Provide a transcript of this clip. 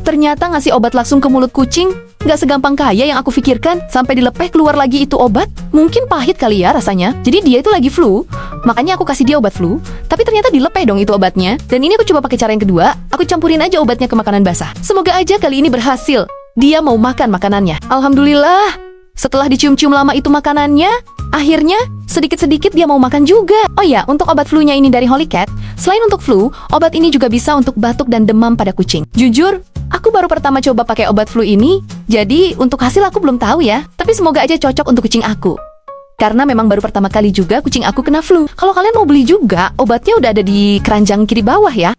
Ternyata ngasih obat langsung ke mulut kucing nggak segampang kaya yang aku pikirkan. Sampai dilepeh keluar lagi itu obat. Mungkin pahit kali ya rasanya. Jadi dia itu lagi flu, makanya aku kasih dia obat flu. Tapi ternyata dilepeh dong itu obatnya. Dan ini aku coba pakai cara yang kedua. Aku campurin aja obatnya ke makanan basah. Semoga aja kali ini berhasil. Dia mau makan makanannya. Alhamdulillah. Setelah dicium-cium lama itu makanannya, akhirnya sedikit-sedikit dia mau makan juga. Oh ya, untuk obat flu-nya ini dari Holy Cat, selain untuk flu, obat ini juga bisa untuk batuk dan demam pada kucing. Jujur, aku baru pertama coba pakai obat flu ini, jadi untuk hasil aku belum tahu ya. Tapi semoga aja cocok untuk kucing aku. Karena memang baru pertama kali juga kucing aku kena flu. Kalau kalian mau beli juga, obatnya udah ada di keranjang kiri bawah ya.